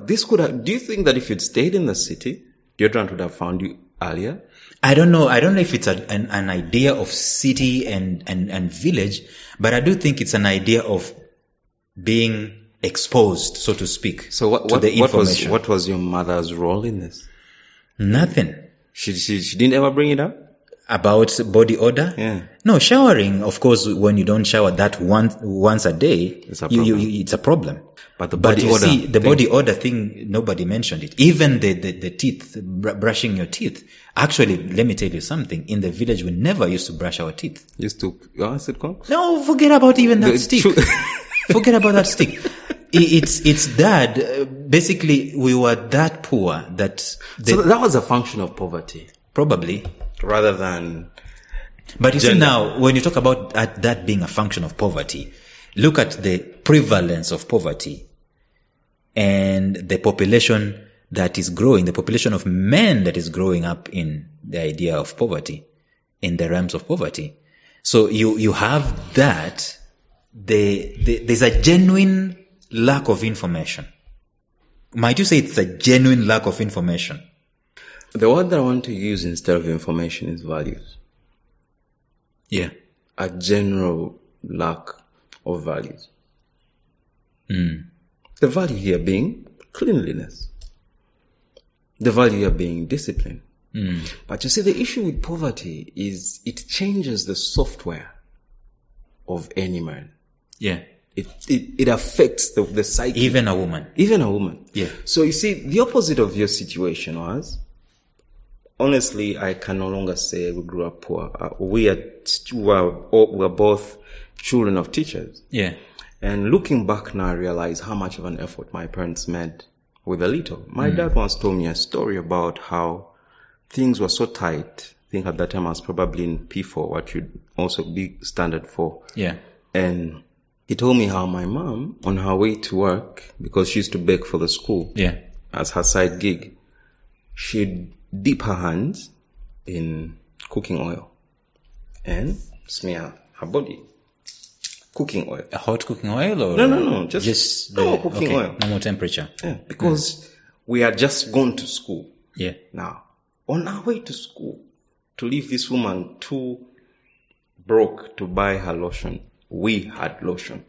But this could have, do you think that if you'd stayed in the city, deodorant would have found you earlier? I don't know if it's an idea of city and village, but I do think it's an idea of being exposed, so to speak, to the information. What was your mother's role in this? Nothing. She didn't ever bring it up? About body odor? Yeah. No, showering, of course, when you don't shower that once a day, it's a problem. But the body odor thing, nobody mentioned it. Even the teeth, brushing your teeth. Actually, let me tell you something. In the village, we never used to brush our teeth. Used to, what's it called? No, forget about even that stick. Forget about that stick. It's that, basically, we were that poor that... So that was a function of poverty. Probably. Rather than... But you see now, when you talk about that being a function of poverty, look at the prevalence of poverty and the population that is growing, the population of men that is growing up in the idea of poverty, in the realms of poverty. So you have that, there's a genuine lack of information. Might you say it's a genuine lack of information? The word that I want to use instead of information is values. Yeah. A general lack of values. The value here being cleanliness. The value here being discipline. But you see, the issue with poverty is it changes the software of any man. Yeah. It affects the psyche. Even a woman. Yeah. So you see, the opposite of your situation was, honestly, I can no longer say we grew up poor. We're both children of teachers. Yeah. And looking back now, I realize how much of an effort my parents made with a little. My dad once told me a story about how things were so tight. I think at that time I was probably in P4, what should also be standard for. Yeah. And he told me how my mom, on her way to work, because she used to bake for the school, yeah, as her side gig, she'd dip her hands in cooking oil and smear her body. Cooking oil. A hot cooking oil or? No. Just normal cooking oil. Normal temperature. Yeah, because we had just gone to school. Yeah. Now, on our way to school, to leave this woman too broke to buy her lotion, we had lotion.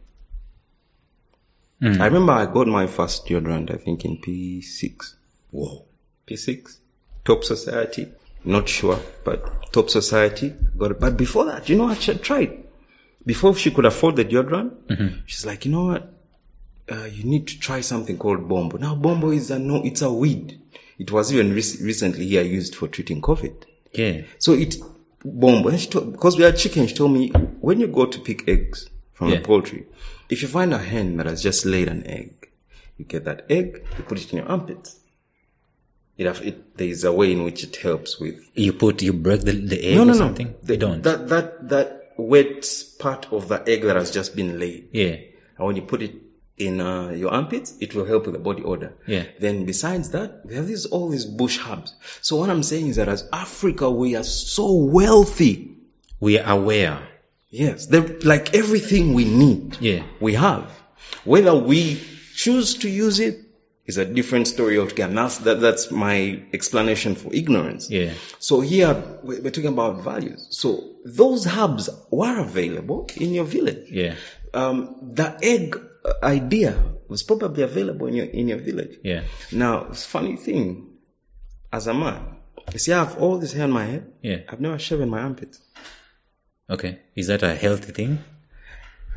I remember I got my first deodorant, I think in P6. Whoa. P6? Top Society? Not sure, but Top Society. Got it. But before that, you know, I tried. Before she could afford the deodorant, she's like, you know what? You need to try something called Bombo. Now, Bombo is it's a weed. It was even recently here used for treating COVID. Yeah. So Bombo. And because we had chicken, she told me, when you go to pick eggs from the poultry, if you find a hen that has just laid an egg, you get that egg, you put it in your armpits. There is a way in which it helps with. You break the egg or something? They don't. That wet part of the egg that has just been laid. Yeah. And when you put it in your armpits, it will help with the body odor. Yeah. Then besides that, we have all these bush herbs. So what I'm saying is that as Africa, we are so wealthy. We are aware. Yes. Like everything we need. Yeah. We have. Whether we choose to use it is a different story altogether. That's my explanation for ignorance. Yeah. So here we're talking about values. So those herbs were available in your village. Yeah. The egg idea was probably available in your village. Yeah. Now, it's a funny thing. As a man, you see, I have all this hair on my head. Yeah. I've never shaven my armpits. Okay. Is that a healthy thing?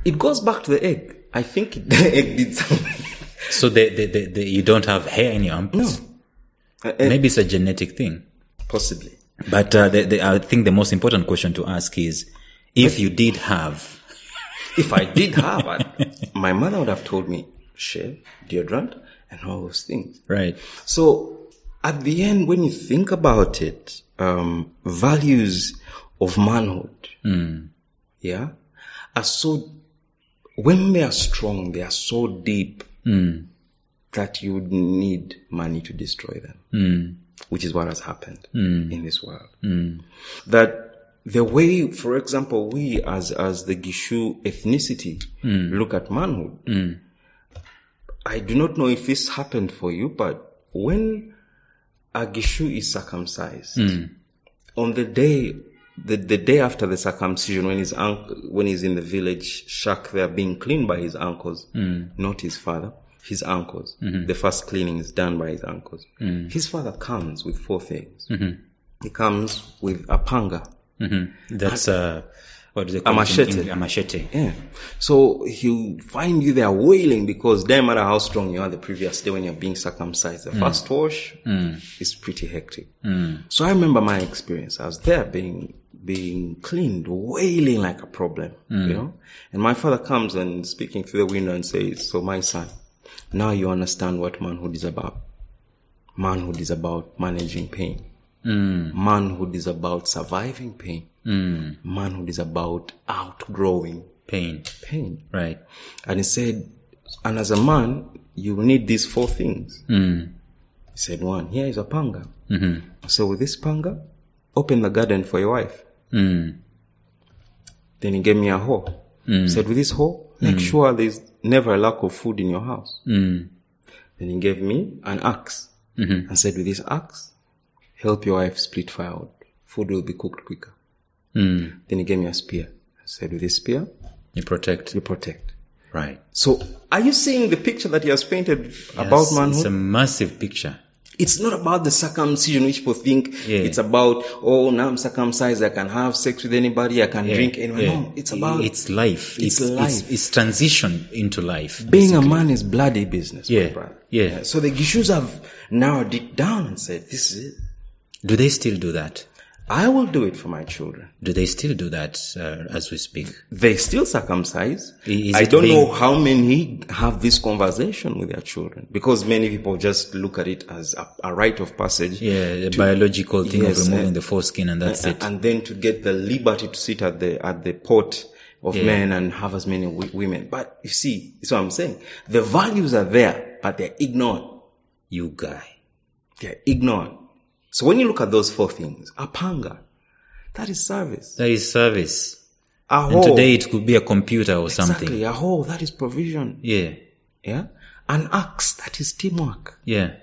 It goes back to the egg. I think the egg did something. So you don't have hair in your armpits? No. Maybe it's a genetic thing. Possibly. But I think the most important question to ask is, if you did have... If I did have, my mother would have told me, shave, deodorant, and all those things. Right. So, at the end, when you think about it, values of manhood, are so... When they are strong, they are so deep that you would need money to destroy them, which is what has happened in this world. That the way, for example, we as the Gishu ethnicity look at manhood, I do not know if this happened for you, but when a Gishu is circumcised, on the day after the circumcision, when he's in the village shack, they are being cleaned by his uncles, not his father. His uncles. The first cleaning is done by his uncles. His father comes with 4 things. He comes with a panga. That's what do they call a machete. A machete. Yeah. So he'll find you there wailing because no matter how strong you are the previous day when you're being circumcised, the first wash is pretty hectic. So I remember my experience. I was there being cleaned, wailing like a problem, you know. And my father comes and speaking through the window and says, "So my son, now you understand what manhood is about. Manhood is about managing pain. Manhood is about surviving pain. Manhood is about outgrowing pain. Right." And he said, and as a man, you need these 4 things. He said, 1, here is a panga. So with this panga, open the garden for your wife. Then he gave me a hoe. He said, with this hoe, make sure there's never a lack of food in your house. Then he gave me an axe and said, with this axe, help your wife split firewood. Food will be cooked quicker. Then he gave me a spear. I said, with this spear, you protect. Right. So, are you seeing the picture that he has painted about manhood? It's a massive picture. It's not about the circumcision, which people think it's about, oh, now I'm circumcised, I can have sex with anybody, I can drink anywhere. No, it's about... It's life. It's life. It's transition into life. Being a man is bloody business, my brother. Yeah. So the Gishus have narrowed it down and said, this is it. Do they still do that? I will do it for my children. Do they still do that as we speak? They still circumcise. I don't know how many have this conversation with their children, because many people just look at it as a rite of passage. Yeah, the biological thing of removing the foreskin, and that's it. And then to get the liberty to sit at the pot of men and have as many women. But you see, that's what I'm saying. The values are there, but they're ignored. You guy. They're ignored. So when you look at those 4 things, a panga, that is service. And today it could be a computer or something. Exactly. A hoe, that is provision. Yeah. An axe, that is teamwork. Yeah.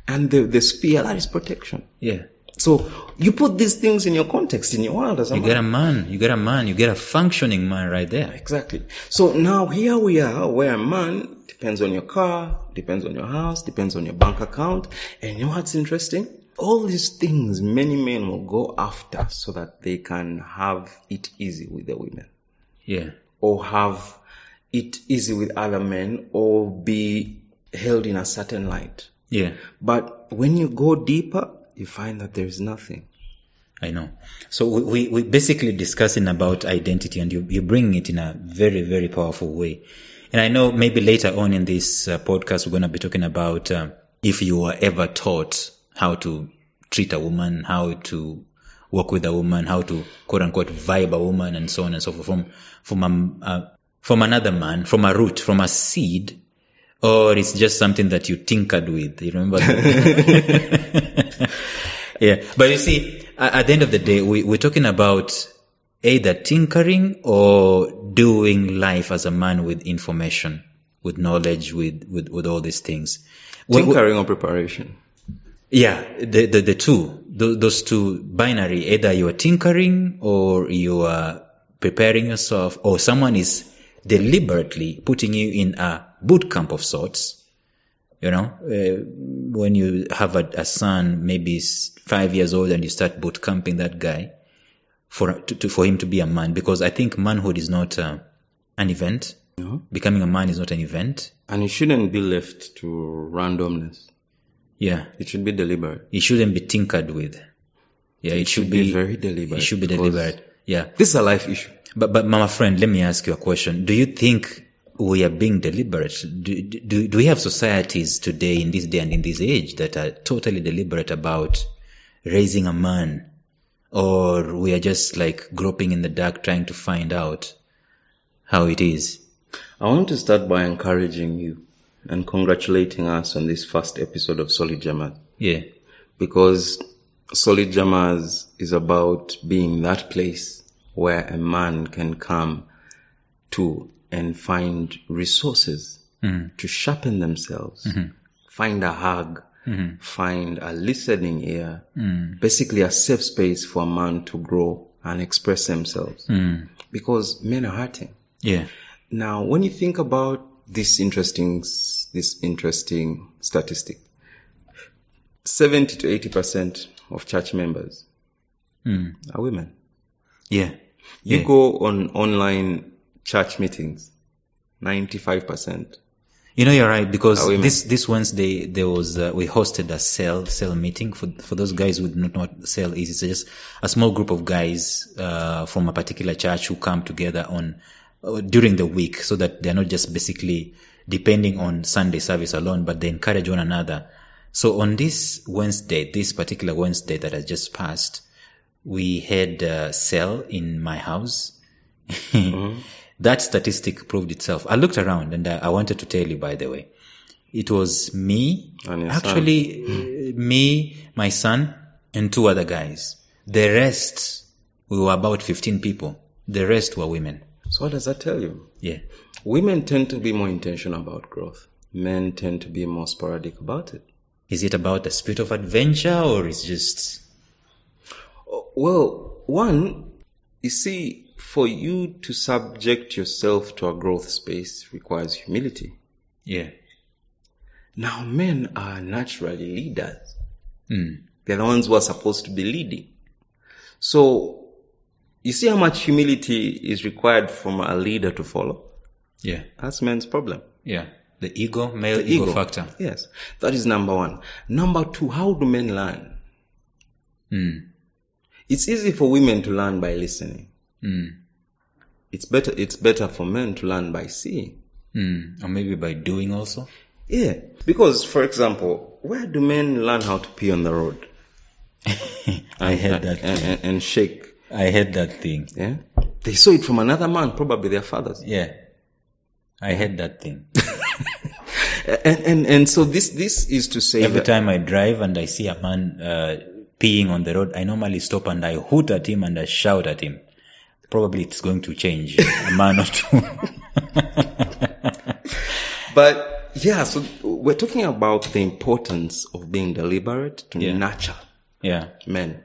And the spear, that is protection. Yeah. So you put these things in your context, in your world as a man. You get a functioning man right there. Exactly. So now here we are, where a man depends on your car, depends on your house, depends on your bank account. And you know what's interesting? All these things many men will go after so that they can have it easy with the women. Yeah. Or have it easy with other men, or be held in a certain light. Yeah. But when you go deeper, you find that there is nothing. I know. So we basically discussing about identity, and you bring it in a very, very powerful way. And I know maybe later on in this podcast, we're going to be talking about if you were ever taught how to treat a woman, how to work with a woman, how to quote unquote vibe a woman, and so on and so forth from another man, from a root, from a seed, or it's just something that you tinkered with. You remember? Yeah. But you see, at the end of the day, we're talking about either tinkering or doing life as a man with information, with knowledge, with all these things. Tinkering or preparation? Yeah, the two, those two binary, either you are tinkering or you are preparing yourself, or someone is deliberately putting you in a boot camp of sorts. You know, when you have a son, maybe he's 5 years old, and you start boot camping that guy for him to be a man, because I think manhood is not an event. No. Becoming a man is not an event. And it shouldn't be left to randomness. Yeah. It should be deliberate. It shouldn't be tinkered with. Yeah, it should be very deliberate. It should be deliberate. Yeah. This is a life issue. But my friend, let me ask you a question. Do you think we are being deliberate? Do we have societies today, in this day and in this age, that are totally deliberate about raising a man? Or we are just like groping in the dark trying to find out how it is? I want to start by encouraging you and congratulating us on this first episode of Solid Jammers. Yeah. Because Solid Jammers is about being that place where a man can come to and find resources to sharpen themselves, find a hug, find a listening ear, basically a safe space for a man to grow and express themselves. Because men are hurting. Yeah. Now, when you think about this interesting statistic, 70 to 80% of church members are women. Yeah. You go on online church meetings, 95%. You know, you're right, because this Wednesday there was we hosted a cell meeting for those guys who do not know what cell is. It's just a small group of guys from a particular church who come together on during the week, so that they're not just basically depending on Sunday service alone, but they encourage one another. So on this particular Wednesday that has just passed, we had a cell in my house. That statistic proved itself. I looked around and I wanted to tell you, by the way, it was me, me, my son, and 2 other guys. The rest, we were about 15 people. The rest were women. So what does that tell you? Yeah. Women tend to be more intentional about growth. Men tend to be more sporadic about it. Is it about the spirit of adventure, or is just... Well, one, you see, for you to subject yourself to a growth space requires humility. Yeah. Now, men are naturally leaders. They're the ones who are supposed to be leading. So, you see how much humility is required from a leader to follow? Yeah. That's men's problem. Yeah. The male ego factor. Yes. That is number one. Number two, how do men learn? It's easy for women to learn by listening. It's better for men to learn by seeing. Or maybe by doing also. Yeah. Because, for example, where do men learn how to pee on the road? I heard that thing. And shake. I heard that thing. Yeah. They saw it from another man, probably their fathers. Yeah. I heard that thing. and so this is to say every time I drive and I see a man peeing on the road, I normally stop and I hoot at him and I shout at him. Probably it's going to change a man or two. But yeah, so we're talking about the importance of being deliberate to nurture men.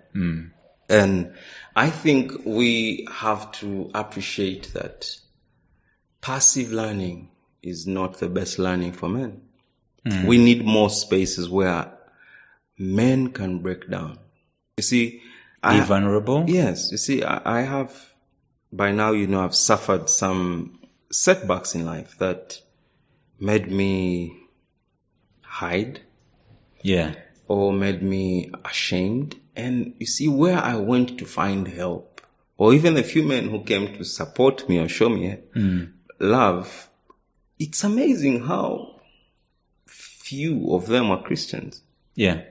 And I think we have to appreciate that passive learning is not the best learning for men. We need more spaces where men can break down. You see, be vulnerable. Yes, you see, I have, by now, I've suffered some setbacks in life that made me hide. Yeah. Or made me ashamed. And you see, where I went to find help, or even the few men who came to support me or show me love, it's amazing how few of them are Christians. Yeah.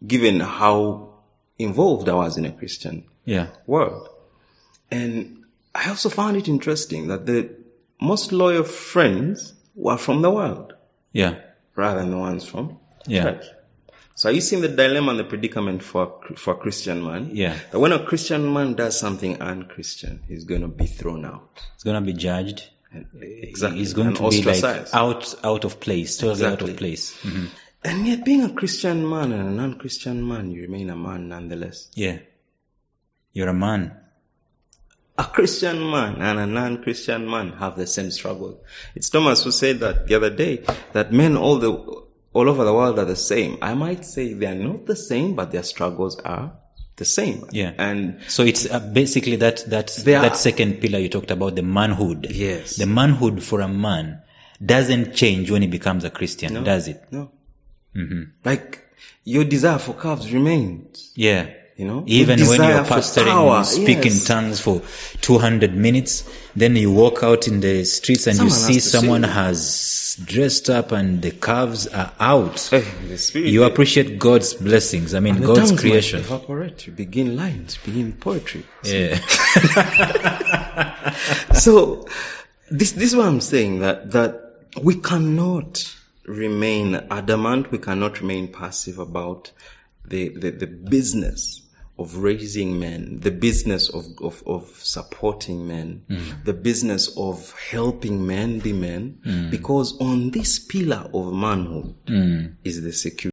Given how involved I was in a Christian world. And I also found it interesting that the most loyal friends were from the world. Yeah. Rather than the ones from church. So are you seeing the dilemma and the predicament for a Christian man? Yeah. That when a Christian man does something unchristian, he's going to be thrown out. He's going to be judged. Exactly. He's going to be like out of place, totally out of place. Mm-hmm. And yet being a Christian man and a non-Christian man, you remain a man nonetheless. Yeah. You're a man. A Christian man and a non-Christian man have the same struggle. It's Thomas who said that the other day, that men all over the world are the same. I might say they are not the same, but their struggles are the same. Yeah. And so it's basically that second pillar you talked about, the manhood. Yes. The manhood for a man doesn't change when he becomes a Christian, does it? No. Mm-hmm. Like your desire for calves remains. Yeah. Even when you're pastoring, you speak in tongues for 200 minutes, then you walk out in the streets and you see someone has dressed up and the calves are out. You appreciate God's blessings. I mean, and God's creation. Evaporate. You begin lines, begin poetry. Yeah. So this is what I'm saying, that we cannot remain adamant, we cannot remain passive about the business of raising men, the business of supporting men, the business of helping men be men, because on this pillar of manhood is the security.